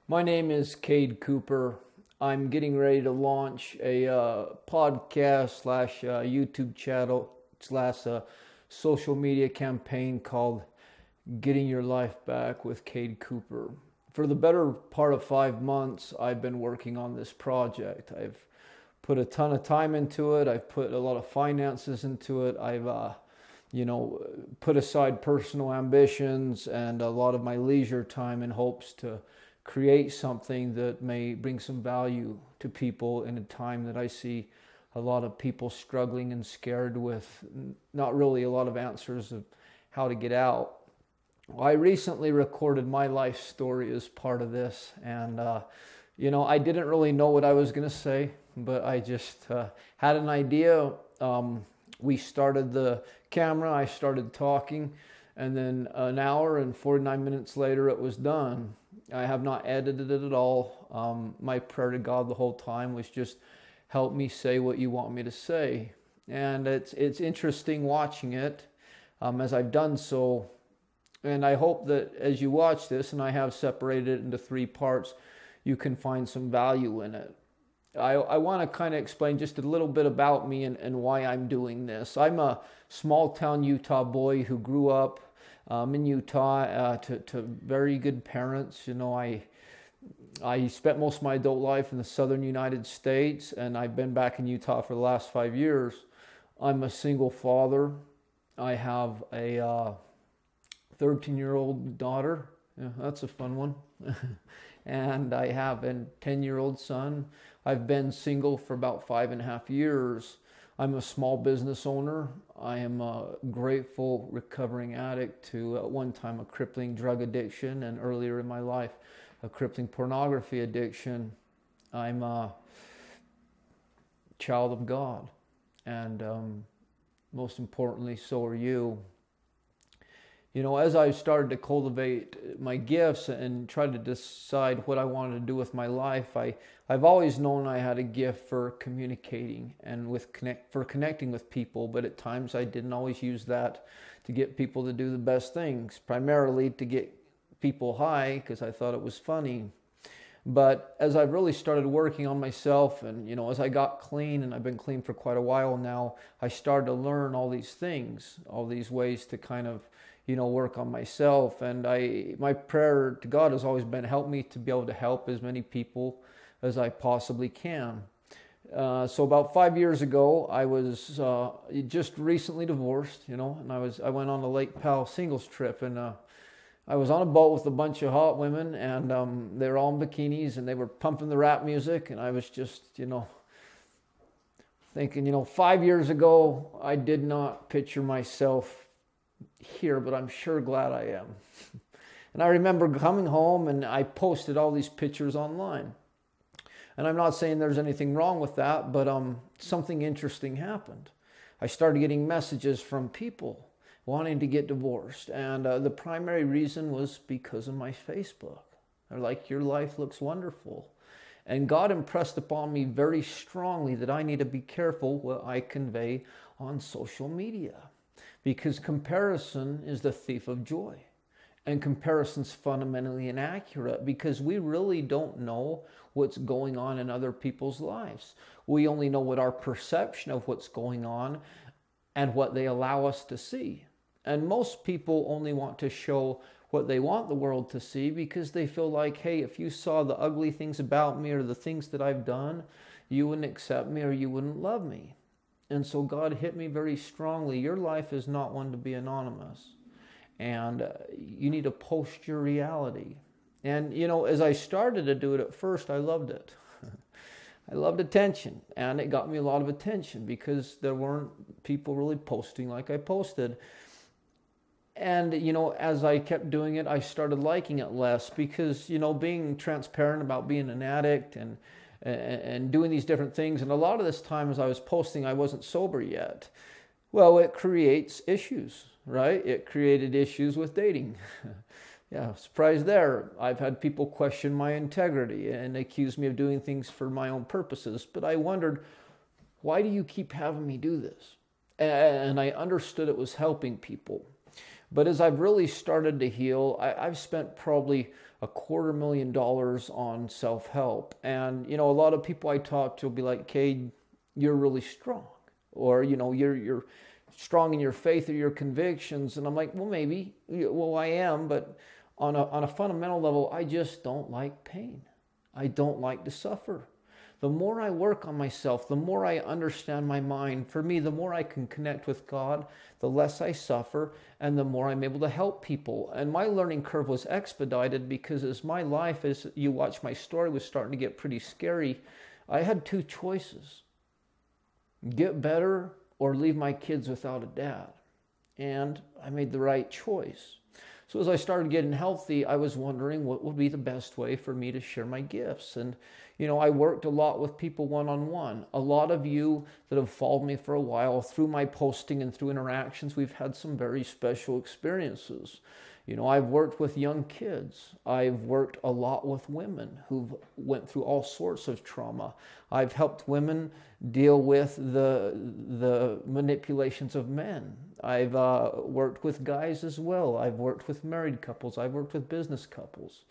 My name is Cade Cooper. I'm getting ready to launch a podcast slash YouTube channel slash social media campaign called Getting Your Life Back with Cade Cooper. For the better part of 5 months, I've been working on this project. I've put a ton of time into it. I've put a lot of finances into it. I've put aside personal ambitions and a lot of my leisure time in hopes to create something that may bring some value to people in a time that I see a lot of people struggling and scared with not really a lot of answers of how to get out. I recently recorded my life story as part of this, and I didn't really know what I was going to say, but I just had an idea. We started the camera, I started talking, and then an hour and 49 minutes later it was done. I have not edited it at all. My prayer to God the whole time was just help me say what you want me to say. And it's interesting watching it as I've done so. And I hope that as you watch this, and I have separated it into 3 parts, you can find some value in it. I want to kind of explain just a little bit about me and why I'm doing this. I'm a small town Utah boy who grew up in Utah to very good parents. I spent most of my adult life in the southern United States, and I've been back in Utah for the last 5 years. I'm a single father. I have a 13-year-old daughter. Yeah, that's a fun one. And I have a 10-year-old son. I've been single for about 5.5 years. I'm a small business owner. I am a grateful recovering addict to at one time a crippling drug addiction, and earlier in my life a crippling pornography addiction. I'm a child of God, and most importantly, so are you. As I started to cultivate my gifts and try to decide what I wanted to do with my life, I've always known I had a gift for communicating and for connecting with people, but at times I didn't always use that to get people to do the best things, primarily to get people high because I thought it was funny. But as I've really started working on myself and, as I got clean, and I've been clean for quite a while now, I started to learn all these things, all these ways to kind of work on myself. And my prayer to God has always been, help me to be able to help as many people as I possibly can. So about 5 years ago, I was just recently divorced, and I went on a Lake Powell singles trip, and I was on a boat with a bunch of hot women, and they were all in bikinis, and they were pumping the rap music, and I was just, thinking, 5 years ago, I did not picture myself here, but I'm sure glad I am. And I remember coming home and I posted all these pictures online. And I'm not saying there's anything wrong with that, but something interesting happened. I started getting messages from people wanting to get divorced. And the primary reason was because of my Facebook. They're like, your life looks wonderful. And God impressed upon me very strongly that I need to be careful what I convey on social media. Because comparison is the thief of joy. And comparison's fundamentally inaccurate because we really don't know what's going on in other people's lives. We only know what our perception of what's going on and what they allow us to see. And most people only want to show what they want the world to see because they feel like, hey, if you saw the ugly things about me or the things that I've done, you wouldn't accept me or you wouldn't love me. And so God hit me very strongly. Your life is not one to be anonymous. And you need to post your reality. And, as I started to do it at first, I loved it. I loved attention. And it got me a lot of attention because there weren't people really posting like I posted. And, as I kept doing it, I started liking it less because, being transparent about being an addict and doing these different things. And a lot of this time as I was posting, I wasn't sober yet. Well, it creates issues, right? It created issues with dating. Yeah, surprise there. I've had people question my integrity and accuse me of doing things for my own purposes. But I wondered, why do you keep having me do this? And I understood it was helping people. But as I've really started to heal, I've spent probably $250,000 on self-help. And, a lot of people I talk to will be like, Cade, you're really strong. Or, you're strong in your faith or your convictions. And I'm like, well, maybe. Well, I am. But on a fundamental level, I just don't like pain. I don't like to suffer. The more I work on myself, the more I understand my mind. For me, the more I can connect with God, the less I suffer, and the more I'm able to help people. And my learning curve was expedited because as my life, as you watch my story, was starting to get pretty scary, I had two choices. Get better or leave my kids without a dad. And I made the right choice. So as I started getting healthy, I was wondering what would be the best way for me to share my gifts. And, I worked a lot with people one-on-one. A lot of you that have followed me for a while, through my posting and through interactions, we've had some very special experiences. I've worked with young kids. I've worked a lot with women who've went through all sorts of trauma. I've helped women deal with the manipulations of men. I've worked with guys as well. I've worked with married couples. I've worked with business couples.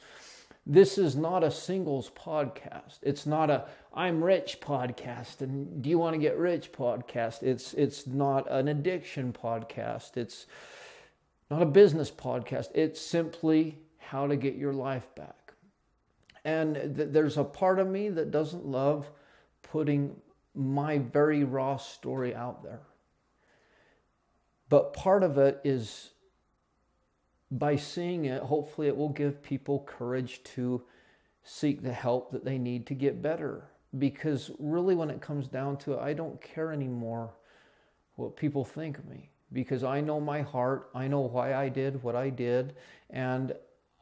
This is not a singles podcast. It's not a I'm rich podcast and do you want to get rich podcast. It's not an addiction podcast. It's not a business podcast. It's simply how to get your life back. And there's a part of me that doesn't love putting my very raw story out there. But part of it is by seeing it, hopefully it will give people courage to seek the help that they need to get better. Because really when it comes down to it, I don't care anymore what people think of me. Because I know my heart, I know why I did what I did, and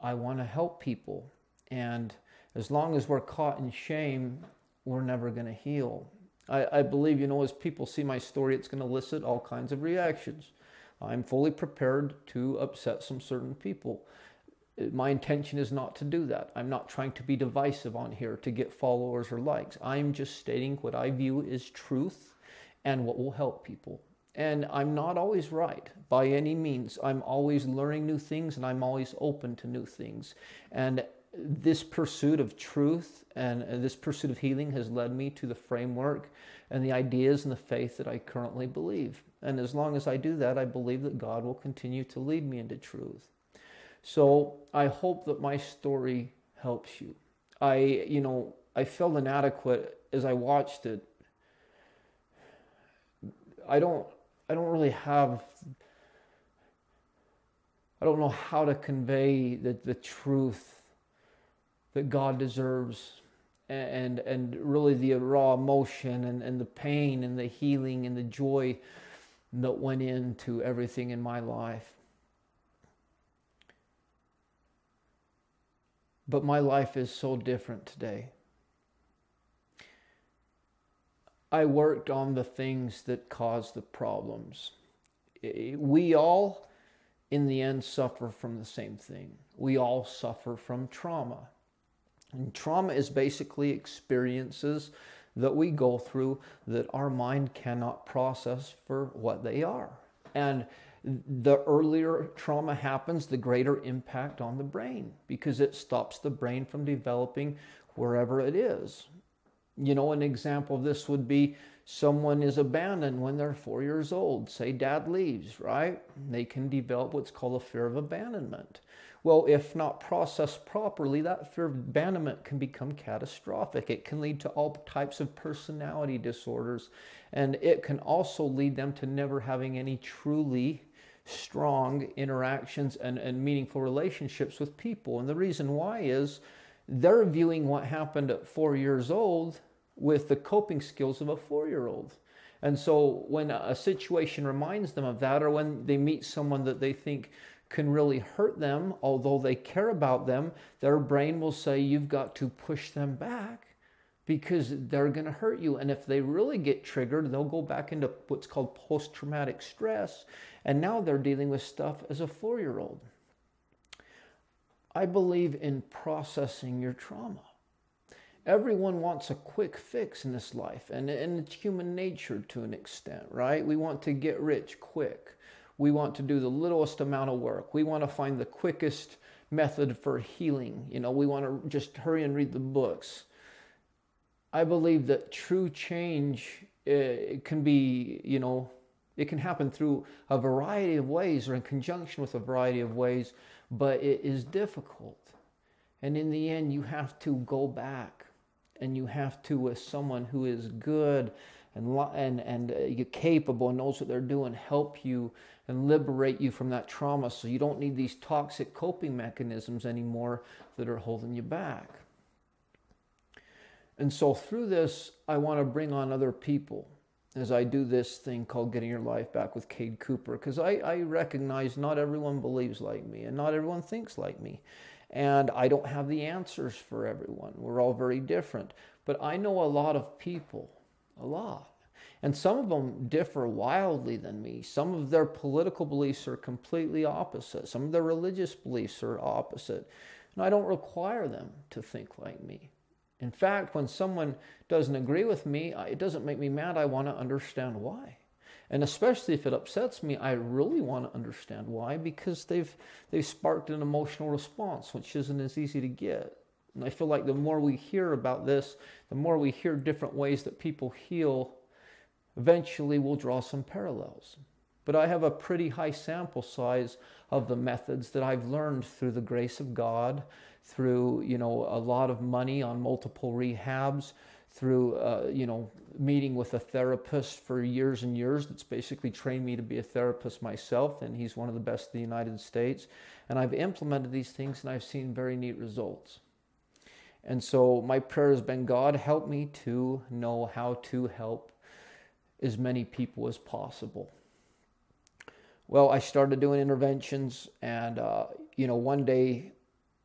I want to help people. And as long as we're caught in shame, we're never going to heal. I believe, as people see my story, it's going to elicit all kinds of reactions. I'm fully prepared to upset some certain people. My intention is not to do that. I'm not trying to be divisive on here to get followers or likes. I'm just stating what I view as truth and what will help people. And I'm not always right by any means. I'm always learning new things and I'm always open to new things. And this pursuit of truth and this pursuit of healing has led me to the framework and the ideas and the faith that I currently believe. And as long as I do that, I believe that God will continue to lead me into truth. So I hope that my story helps you. I felt inadequate as I watched it. I don't know how to convey the truth that God deserves and really the raw emotion and the pain and the healing and the joy that went into everything in my life. But my life is so different today. I worked on the things that caused the problems. We all, in the end, suffer from the same thing. We all suffer from trauma. And trauma is basically experiences that we go through that our mind cannot process for what they are. And the earlier trauma happens, the greater impact on the brain because it stops the brain from developing wherever it is. An example of this would be someone is abandoned when they're 4 years old. Say dad leaves, right? They can develop what's called a fear of abandonment. Well, if not processed properly, that fear of abandonment can become catastrophic. It can lead to all types of personality disorders, and it can also lead them to never having any truly strong interactions and meaningful relationships with people. And the reason why is they're viewing what happened at 4 years old with the coping skills of a 4-year-old. And so when a situation reminds them of that, or when they meet someone that they think can really hurt them, although they care about them, their brain will say, you've got to push them back because they're going to hurt you. And if they really get triggered, they'll go back into what's called post-traumatic stress. And now they're dealing with stuff as a 4-year-old. I believe in processing your trauma. Everyone wants a quick fix in this life, and it's human nature to an extent, right? We want to get rich quick. We want to do the littlest amount of work. We want to find the quickest method for healing. We want to just hurry and read the books. I believe that true change, it can be, it can happen through a variety of ways or in conjunction with a variety of ways, but it is difficult. And in the end, you have to go back and you have to, with someone who is good and capable and knows what they're doing, help you and liberate you from that trauma, so you don't need these toxic coping mechanisms anymore that are holding you back. And so through this, I want to bring on other people as I do this thing called Getting Your Life Back with Cade Cooper, because I recognize not everyone believes like me and not everyone thinks like me. And I don't have the answers for everyone. We're all very different. But I know a lot of people, a lot. And some of them differ wildly than me. Some of their political beliefs are completely opposite. Some of their religious beliefs are opposite. And I don't require them to think like me. In fact, when someone doesn't agree with me, it doesn't make me mad. I want to understand why. And especially if it upsets me, I really want to understand why, because they've sparked an emotional response, which isn't as easy to get. And I feel like the more we hear about this, the more we hear different ways that people heal, eventually we'll draw some parallels. But I have a pretty high sample size of the methods that I've learned through the grace of God, through, a lot of money on multiple rehabs, through, meeting with a therapist for years and years that's basically trained me to be a therapist myself, and he's one of the best in the United States. And I've implemented these things, and I've seen very neat results. And so my prayer has been, God, help me to know how to help as many people as possible. Well, I started doing interventions, and, one day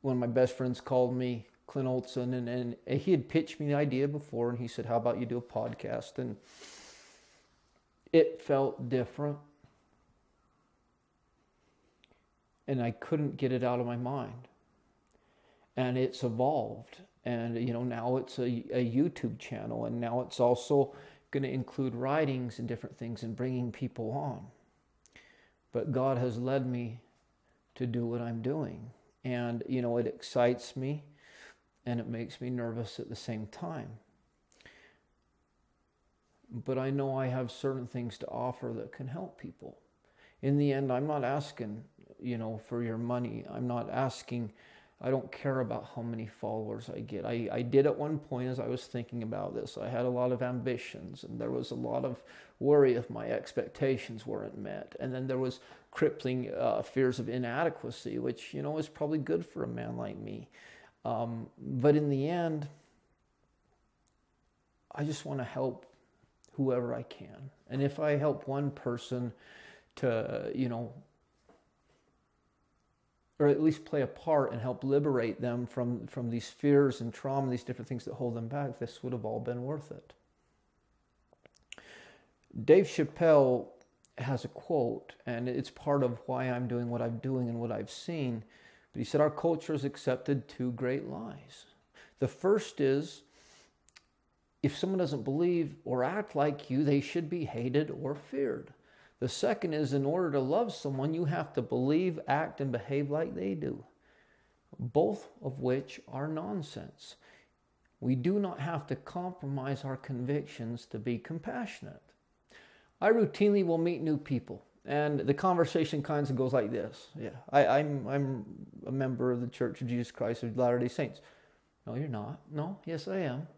one of my best friends called me, Clint Olson, and he had pitched me the idea before, and he said, how about you do a podcast? And it felt different, and I couldn't get it out of my mind. And it's evolved, and now it's a YouTube channel, and now it's also going to include writings and different things and bringing people on. But God has led me to do what I'm doing, and it excites me. And it makes me nervous at the same time. But I know I have certain things to offer that can help people. In the end, I'm not asking, for your money. I don't care about how many followers I get. I did at one point as I was thinking about this. I had a lot of ambitions, and there was a lot of worry if my expectations weren't met. And then there was crippling fears of inadequacy, which, is probably good for a man like me. But in the end, I just want to help whoever I can. And if I help one person to, or at least play a part and help liberate them from these fears and trauma, these different things that hold them back, this would have all been worth it. Dave Chappelle has a quote, and it's part of why I'm doing what I'm doing and what I've seen. But he said, our culture has accepted two great lies. The first is, if someone doesn't believe or act like you, they should be hated or feared. The second is, in order to love someone, you have to believe, act, and behave like they do. Both of which are nonsense. We do not have to compromise our convictions to be compassionate. I routinely will meet new people. And the conversation kind of goes like this. Yeah, I'm a member of the Church of Jesus Christ of Latter-day Saints. No, you're not. No, yes, I am.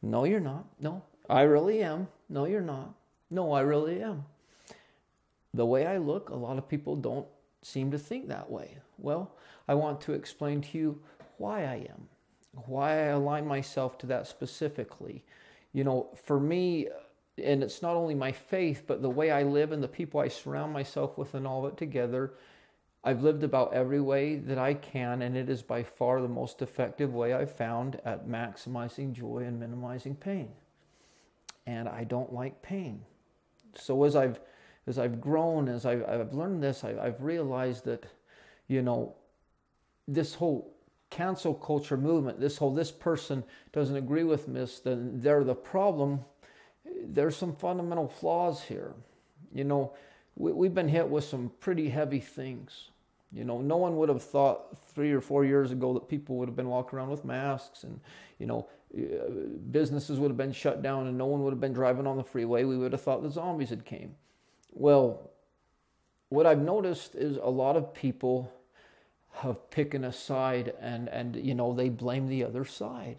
No, you're not. No, I really am. No, you're not. No, I really am. The way I look, a lot of people don't seem to think that way. Well, I want to explain to you why I am, why I align myself to that specifically. For me, and it's not only my faith, but the way I live and the people I surround myself with and all of it together, I've lived about every way that I can, and it is by far the most effective way I've found at maximizing joy and minimizing pain. And I don't like pain. So as I've grown, as I've learned this, I've realized that, this whole cancel culture movement, this person doesn't agree with me, then they're the problem. There's some fundamental flaws here. we've been hit with some pretty heavy things. You know, no one would have thought 3 or 4 years ago that people would have been walking around with masks, and, you know, businesses would have been shut down and no one would have been driving on the freeway. We would have thought the zombies had came. Well, what I've noticed is a lot of people have picked a side and you know, they blame the other side,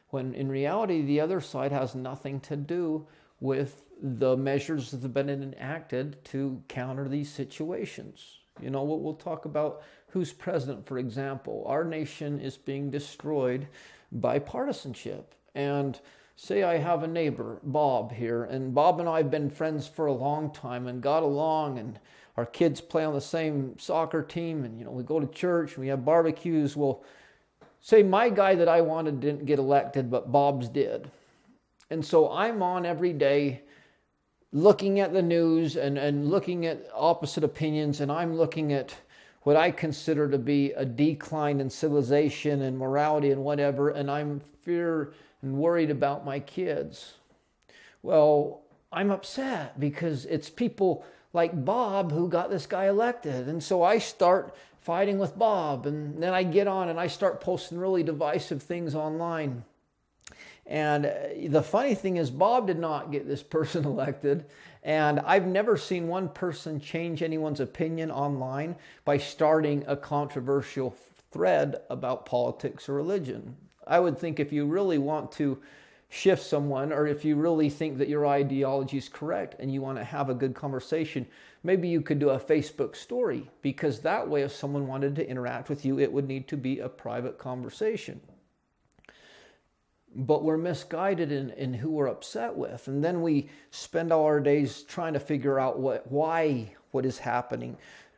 when in reality the other side has nothing to do with the measures that have been enacted to counter these situations. You know, we'll talk about who's president, for example. Our nation is being destroyed by partisanship. And say I have a neighbor, Bob, here, and Bob and I have been friends for a long time and got along, and our kids play on the same soccer team, and, you know, we go to church and we have barbecues. Well, say my guy that I wanted didn't get elected, but Bob's did. And so I'm on every day looking at the news and looking at opposite opinions, and I'm looking at what I consider to be a decline in civilization and morality and whatever, and I'm fear and worried about my kids. Well, I'm upset because it's people like Bob who got this guy elected, and so I start fighting with Bob, and then I get on and I start posting really divisive things online. And the funny thing is, Bob did not get this person elected. And I've never seen one person change anyone's opinion online by starting a controversial thread about politics or religion. I would think if you really want to shift someone, or if you really think that your ideology is correct and you want to have a good conversation, maybe you could do a Facebook story, because that way if someone wanted to interact with you, it would need to be a private conversation. But we're misguided in who we're upset with. And then we spend all our days trying to figure out what is happening.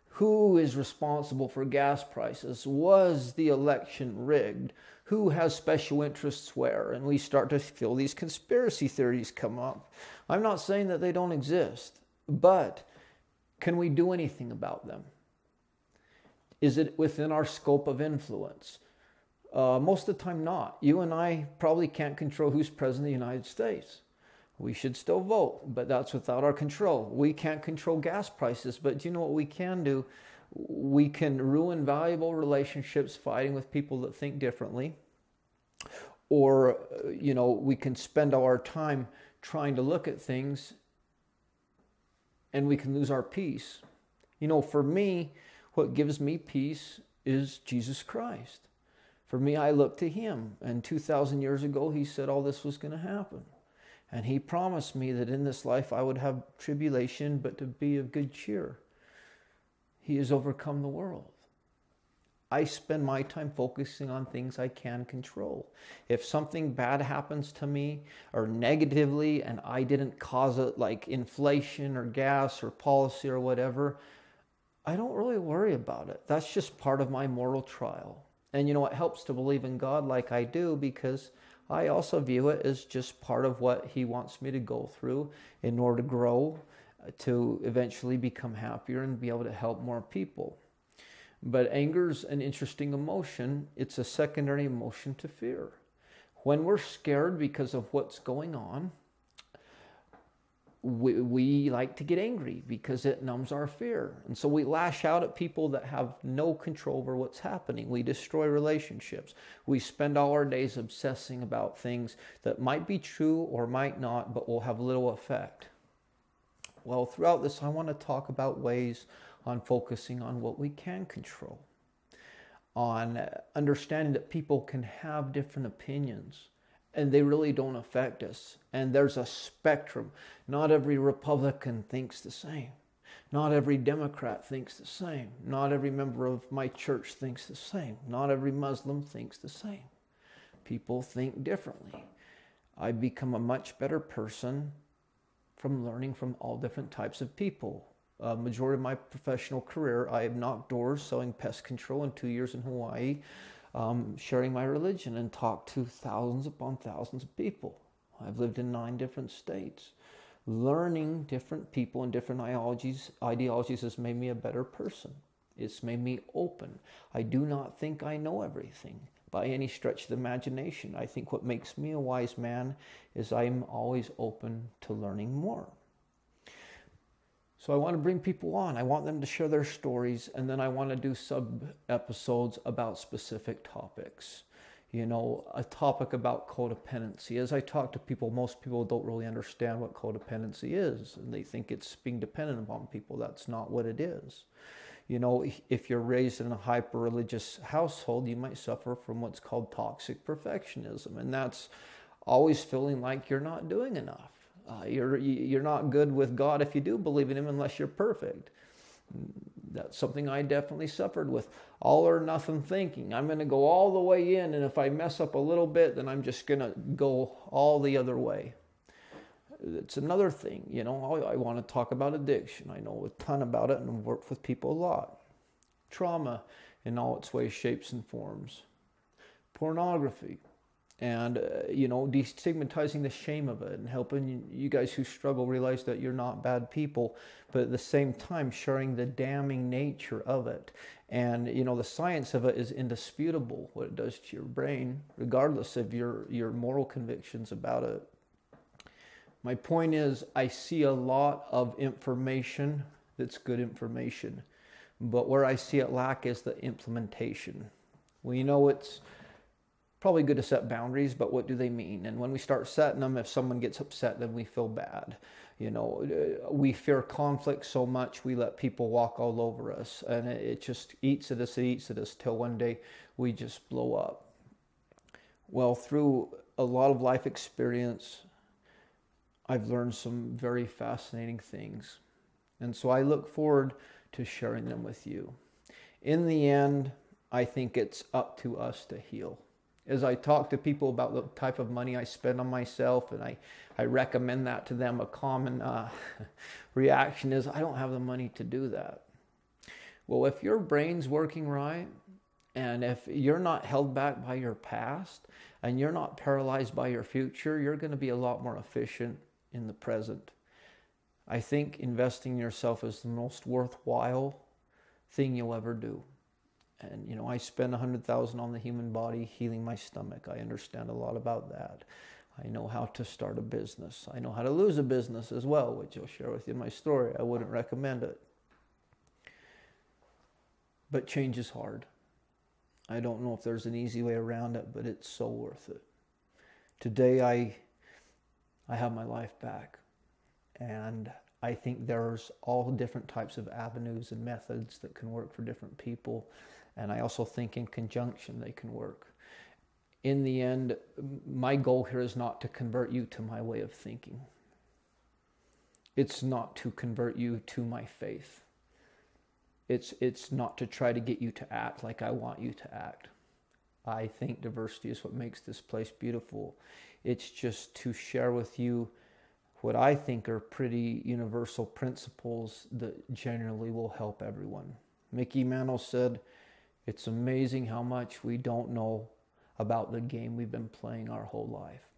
Who is responsible for gas prices? Was the election rigged? Who has special interests where? And we start to feel these conspiracy theories come up. I'm not saying that they don't exist, but can we do anything about them? Is it within our scope of influence? Most of the time not. You and I probably can't control who's president of the United States. We should still vote, but that's without our control. We can't control gas prices, but do you know what we can do? We can ruin valuable relationships fighting with people that think differently. Or, you know, we can spend all our time trying to look at things and we can lose our peace. You know, for me, what gives me peace is Jesus Christ. For me, I look to him. And 2,000 years ago, he said all this was going to happen. And he promised me that in this life I would have tribulation, but to be of good cheer. He has overcome the world. I spend my time focusing on things I can control. If something bad happens to me or negatively and I didn't cause it, like inflation or gas or policy or whatever, I don't really worry about it. That's just part of my moral trial. And you know, it helps to believe in God like I do, because I also view it as just part of what he wants me to go through in order to grow, to eventually become happier and be able to help more people. But anger's an interesting emotion. It's a secondary emotion to fear. When we're scared because of what's going on, we like to get angry because it numbs our fear. And so we lash out at people that have no control over what's happening. We destroy relationships. We spend all our days obsessing about things that might be true or might not, but will have little effect. Well, throughout this, I want to talk about ways on focusing on what we can control, on understanding that people can have different opinions and they really don't affect us. And there's a spectrum. Not every Republican thinks the same. Not every Democrat thinks the same. Not every member of my church thinks the same. Not every Muslim thinks the same. People think differently. I've become a much better person from learning from all different types of people. Majority of my professional career, I have knocked doors selling pest control in 2 years in Hawaii, sharing my religion, and talked to thousands upon thousands of people. I've lived in 9 different states. Learning different people and different ideologies has made me a better person. It's made me open. I do not think I know everything by any stretch of the imagination. I think what makes me a wise man is I'm always open to learning more. So I want to bring people on. I want them to share their stories, and then I want to do sub-episodes about specific topics. A topic about codependency. As I talk to people, most people don't really understand what codependency is, and they think it's being dependent upon people. That's not what it is. If you're raised in a hyper-religious household, you might suffer from what's called toxic perfectionism, and that's always feeling like you're not doing enough. You're not good with God if you do believe in Him unless you're perfect. That's something I definitely suffered with. All or nothing thinking. I'm going to go all the way in, and if I mess up a little bit, then I'm just going to go all the other way. It's another thing. I want to talk about addiction. I know a ton about it and I've worked with people a lot. Trauma in all its ways, shapes, and forms. Pornography. And, destigmatizing the shame of it and helping you guys who struggle realize that you're not bad people, but at the same time sharing the damning nature of it. And, the science of it is indisputable, what it does to your brain, regardless of your moral convictions about it. My point is, I see a lot of information that's good information, but where I see it lack is the implementation. Well, it's probably good to set boundaries, but what do they mean? And when we start setting them, if someone gets upset, then we feel bad. We fear conflict so much, we let people walk all over us, and it just eats at us till one day we just blow up. Well, through a lot of life experience, I've learned some very fascinating things. And so I look forward to sharing them with you. In the end, I think it's up to us to heal. As I talk to people about the type of money I spend on myself, and I recommend that to them, a common reaction is, I don't have the money to do that. Well, if your brain's working right, and if you're not held back by your past, and you're not paralyzed by your future, you're going to be a lot more efficient in the present. I think investing in yourself is the most worthwhile thing you'll ever do. And, I spend $100,000 on the human body healing my stomach. I understand a lot about that. I know how to start a business. I know how to lose a business as well, which I'll share with you in my story. I wouldn't recommend it. But change is hard. I don't know if there's an easy way around it, but it's so worth it. Today, I have my life back. And I think there's all different types of avenues and methods that can work for different people. And I also think in conjunction they can work. In the end, my goal here is not to convert you to my way of thinking. It's not to convert you to my faith. It's not to try to get you to act like I want you to act. I think diversity is what makes this place beautiful. It's just to share with you what I think are pretty universal principles that generally will help everyone. Mickey Mantle said, "It's amazing how much we don't know about the game we've been playing our whole life."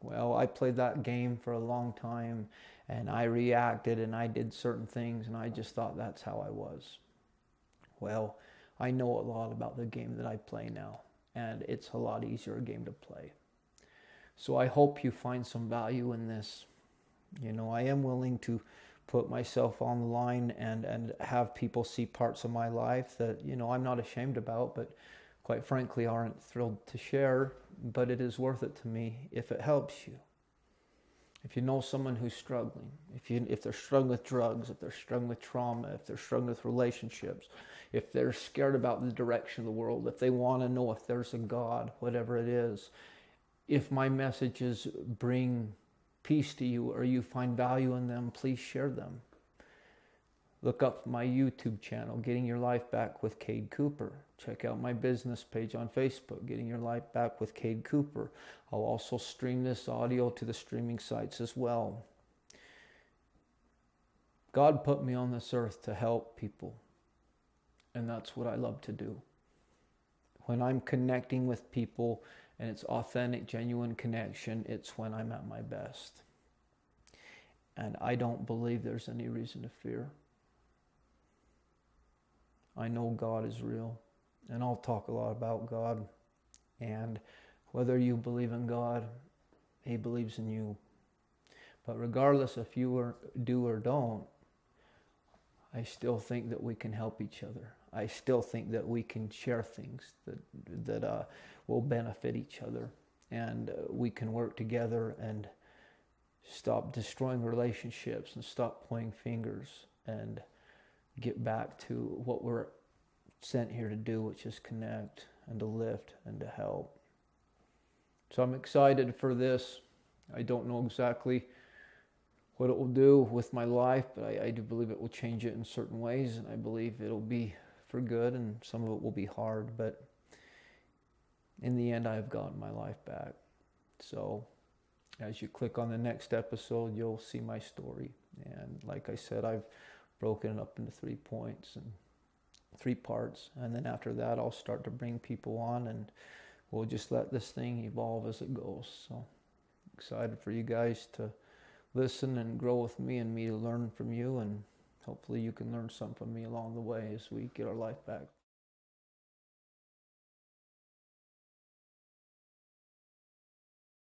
Well, I played that game for a long time, and I reacted and I did certain things, and I just thought that's how I was. Well, I know a lot about the game that I play now, and it's a lot easier game to play. So I hope you find some value in this. I am willing to put myself on the line and have people see parts of my life that, I'm not ashamed about, but quite frankly aren't thrilled to share, but it is worth it to me if it helps you. If you know someone who's struggling, if they're struggling with drugs, if they're struggling with trauma, if they're struggling with relationships, if they're scared about the direction of the world, if they want to know if there's a God, whatever it is, if my messages bring peace to you or you find value in them, please share them. Look up my YouTube channel, Getting Your Life Back with Cade Cooper. Check out my business page on Facebook, Getting Your Life Back with Cade Cooper. I'll also stream this audio to the streaming sites as well. God put me on this earth to help people, and that's what I love to do. When I'm connecting with people and it's authentic, genuine connection, it's when I'm at my best. And I don't believe there's any reason to fear. I know God is real, and I'll talk a lot about God. And whether you believe in God, He believes in you. But regardless if you do or don't, I still think that we can help each other. I still think that we can share things that will benefit each other, and we can work together and stop destroying relationships and stop pointing fingers and get back to what we're sent here to do, which is connect and to lift and to help. So I'm excited for this. I don't know exactly what it will do with my life, but I do believe it will change it in certain ways, and I believe it'll be for good, and some of it will be hard, but in the end, I've gotten my life back. So as you click on the next episode, you'll see my story. And like I said, I've broken it up into 3 points and 3 parts, and then after that, I'll start to bring people on, and we'll just let this thing evolve as it goes. So excited for you guys to listen and grow with me, and me to learn from you, and hopefully you can learn something from me along the way as we get our life back.